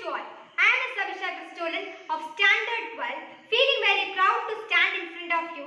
to all. I am Abisha Christolin of Standard 12, feeling very proud to stand in front of you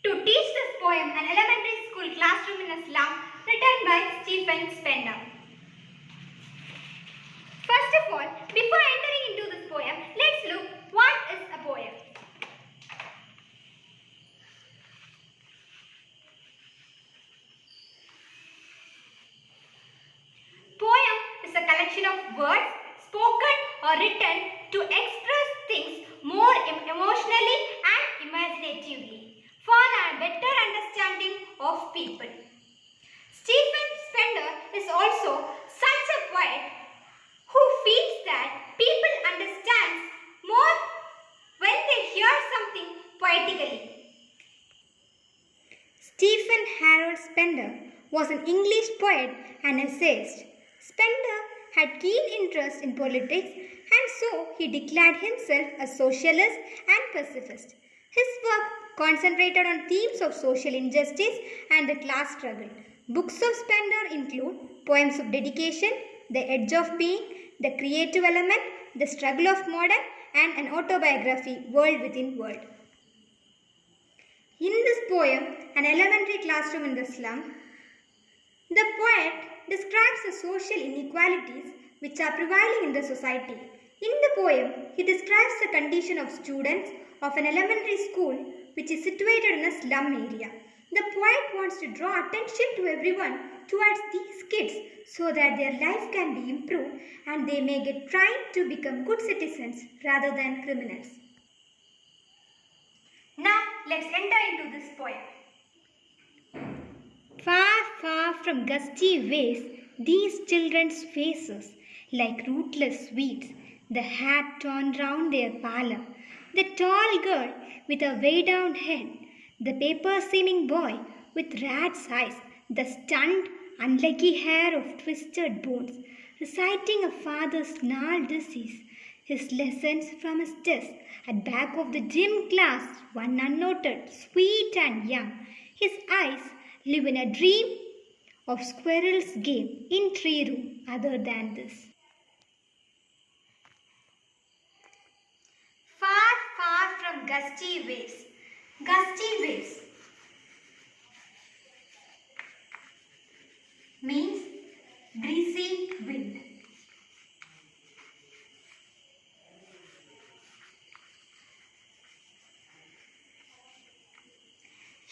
to teach this poem, an elementary school classroom in a slum, written by Stephen Spender. First of all, before entering into this poem, let's look what is a poem. Poem is a collection of words spoken or written to express things more emotionally and imaginatively for a better understanding of people. Stephen Spender is also such a poet who feels that people understand more when they hear something poetically. Stephen Harold Spender was an English poet and essayist. Spender had keen interest in politics and so he declared himself a socialist and pacifist. His work concentrated on themes of social injustice and the class struggle. Books of Spender include Poems of Dedication, The Edge of Being, The Creative Element, The Struggle of Modern, and an autobiography, World Within World. In this poem, An Elementary Classroom in the Slum, the poet describes the social inequalities which are prevailing in the society. In the poem, he describes the condition of students of an elementary school which is situated in a slum area. The poet wants to draw attention to everyone towards these kids so that their life can be improved and they may get trying to become good citizens rather than criminals. Now, let's enter into this poem. Far, far from gusty ways, these children's faces, like rootless weeds, the hat torn round their pallor, the tall girl with a weighed-down head, the paper-seeming boy with rat's eyes, the stunned, unlucky hair of twisted bones, reciting a father's gnarled disease, his lessons from his desk, at back of the gym class, one unnoted, sweet and young, his eyes live in a dream of squirrel's game in tree room other than this. Far, far from gusty waves. Gusty waves means breezy wind.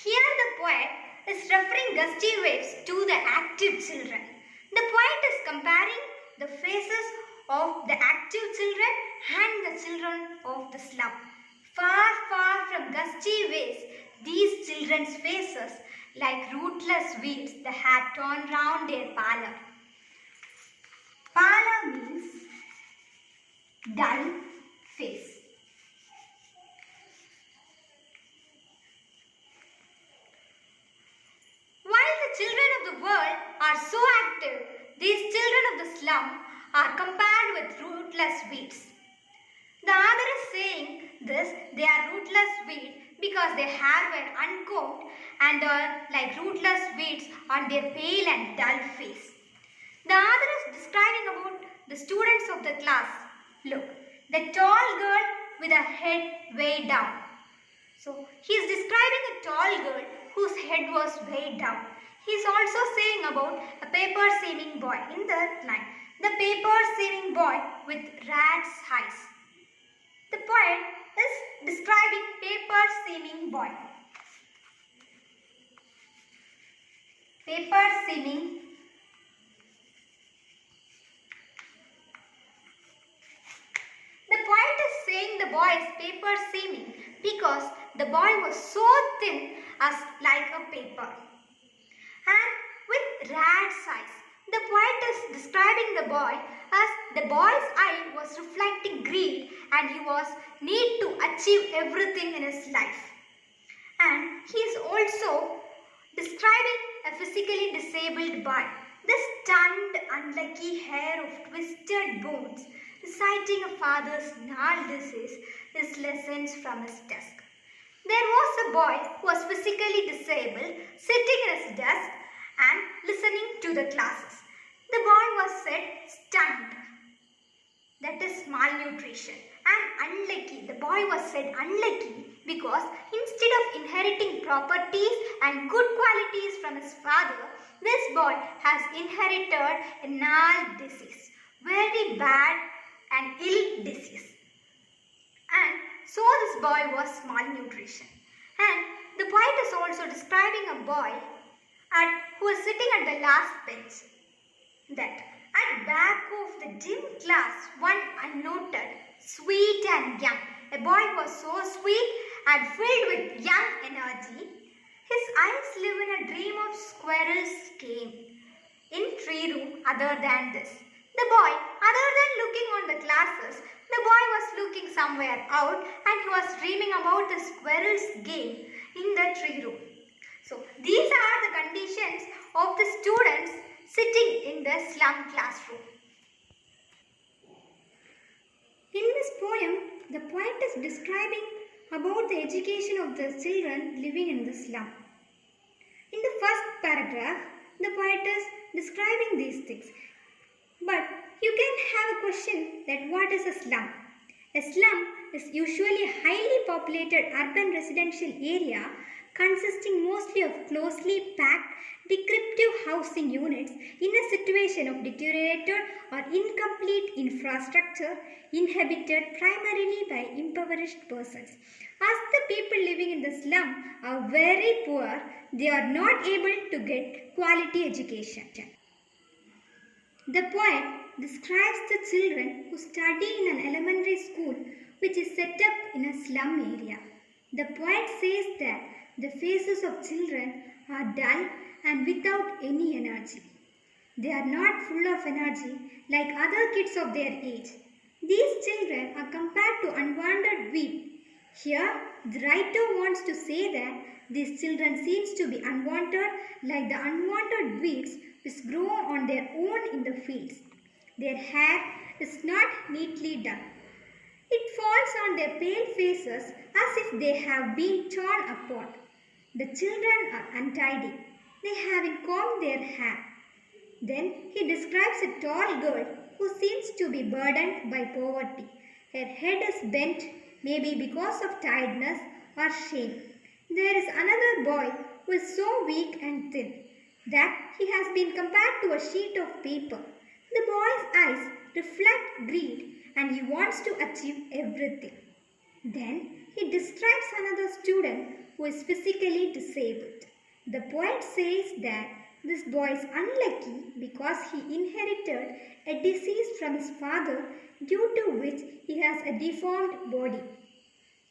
Here the poet is referring gusty waves to the active children. The poet is comparing the faces of the active children and the children of the slum. Far, far from gusty waves, these children's faces, like rootless weeds, the hat torn round their pallor. Pallor means dull face. While the children of the world are so active, these children of the slum are compared with rootless weeds. The author is saying this, they are rootless weeds because their hair were uncombed and are like rootless weeds on their pale and dull face. The author is describing about the students of the class. Look, the tall girl with her head way down. So, he is describing a tall girl whose head was way down. He is also saying about a paper-seeming boy in the line. The paper-seeming boy with rat's eyes. The poet is describing paper-seeming boy. Paper-seeming. The poet is saying the boy is paper-seeming because the boy was so thin as like a paper and with rat's eyes. The poet is describing the boy as the boy's eye was reflecting greed and he was need to achieve everything in his life. And he is also describing a physically disabled boy. The stunned, unlucky hair of twisted bones, reciting a father's gnarled disease, his lessons from his desk. There was a boy who was physically disabled, sitting in his desk and listening to the classes. The boy was said stunned. The that is malnutrition. And unlucky, the boy was said unlucky because instead of inheriting properties and good qualities from his father, this boy has inherited a gnarled disease, very bad and ill disease. And so this boy was malnutrition. And the poet is also describing a boy who is sitting at the last bench. That at back of the dim class, one unnoted, sweet and young. A boy was so sweet and filled with young energy. His eyes live in a dream of squirrels' game in tree room other than this. The boy, other than looking on the classes, the boy was looking somewhere out and he was dreaming about the squirrel's game in the tree room. So these are the conditions of the students sitting in the slum classroom. In this poem, the poet is describing about the education of the children living in the slum. In the first paragraph, the poet is describing these things. But you can have a question that what is a slum? A slum is usually a highly populated urban residential area consisting mostly of closely packed, decrepit housing units in a situation of deteriorated or incomplete infrastructure inhabited primarily by impoverished persons. As the people living in the slum are very poor, they are not able to get quality education. The poet describes the children who study in an elementary school which is set up in a slum area. The poet says that the faces of children are dull and without any energy. They are not full of energy like other kids of their age. These children are compared to unwanted weed. Here, the writer wants to say that these children seems to be unwanted like the unwanted weeds which grow on their own in the fields. Their hair is not neatly done. It falls on their pale faces as if they have been torn apart. The children are untidy. They haven't combed their hair. Then he describes a tall girl who seems to be burdened by poverty. Her head is bent, maybe because of tiredness or shame. There is another boy who is so weak and thin that he has been compared to a sheet of paper. The boy's eyes reflect greed and he wants to achieve everything. Then he describes another student who is physically disabled. The poet says that this boy is unlucky because he inherited a disease from his father due to which he has a deformed body.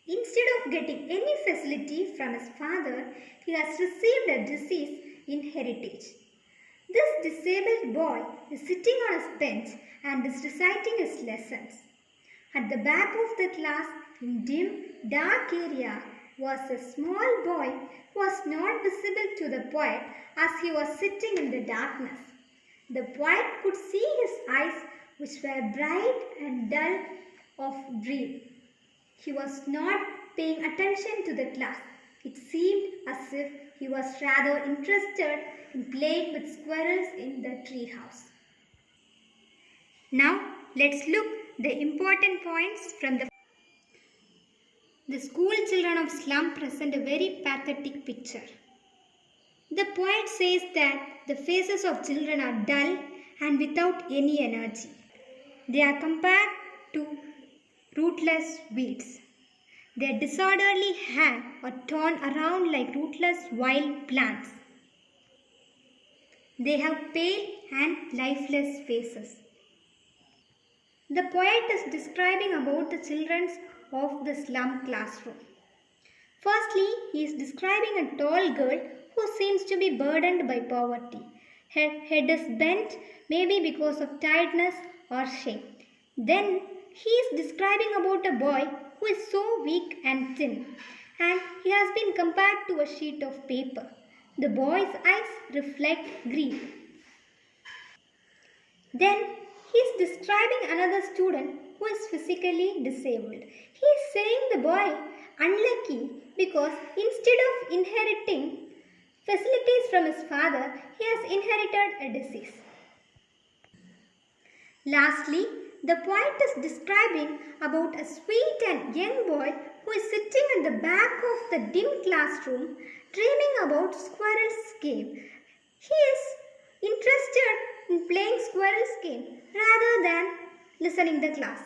Instead of getting any facility from his father, he has received a disease in heritage. This disabled boy is sitting on his bench and is reciting his lessons. At the back of the class, in dim, dark area, was a small boy who was not visible to the poet as he was sitting in the darkness. The poet could see his eyes which were bright and dull of dream. He was not paying attention to the class. It seemed as if he was rather interested in playing with squirrels in the tree house. Now let's look the important points from the school children of slum present a very pathetic picture. The poet says that the faces of children are dull and without any energy. They are compared to rootless weeds. Their disorderly hair are torn around like rootless wild plants. They have pale and lifeless faces. The poet is describing about the children of the slum classroom. Firstly, he is describing a tall girl who seems to be burdened by poverty. Her head is bent, maybe because of tiredness or shame. Then he is describing about a boy who is so weak and thin, and he has been compared to a sheet of paper. The boy's eyes reflect grief. Then he is describing another student who is physically disabled. He is saying the boy unlucky because instead of inheriting facilities from his father, he has inherited a disease. Lastly, the poet is describing about a sweet and young boy who is sitting at the back of the dim classroom dreaming about squirrel's game. He is interested in playing squirrel's game rather than listening the class.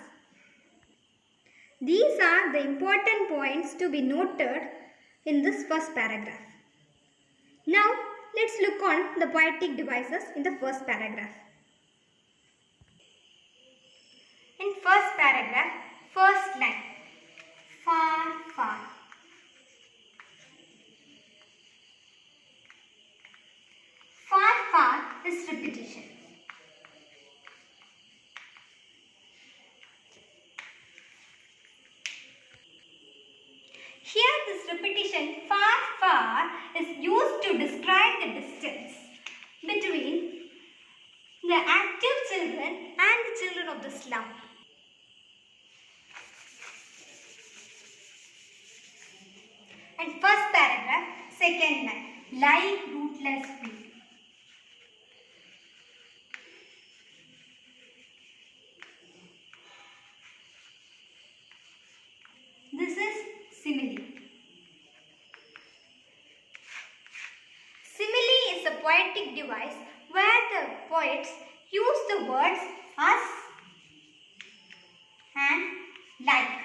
These are the important points to be noted in this first paragraph. Now, let's look on the poetic devices in the first paragraph. In first paragraph, first line, far, far. Far, far is repetition. Here this repetition far, far is used to describe the distance between the active children and the children of the slum. And first paragraph, second line, like rootless weed. This is simile. Simile is a poetic device where the poets use the words as and like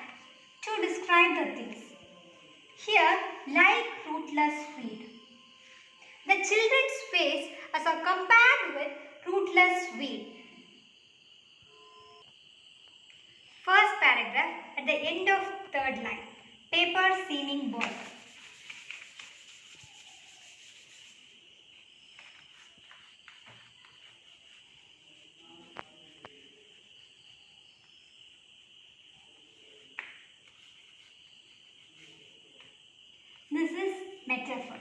to describe the things. Here, like rootless weed. The children's face is compared with rootless weed. First paragraph at the end of third line. Paper seeming boy. This is metaphor.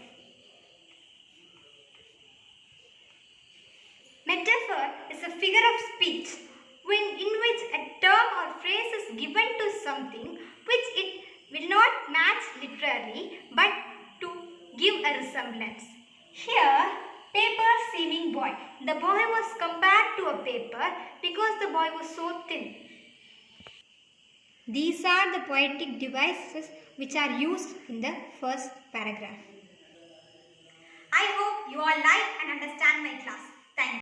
Metaphor is a figure of speech in which a term or phrase is given to something which it will not match literally but to give a resemblance. Here, paper seeming boy. The boy was compared to a paper because the boy was so thin. These are the poetic devices which are used in the first paragraph. I hope you all like and understand my class.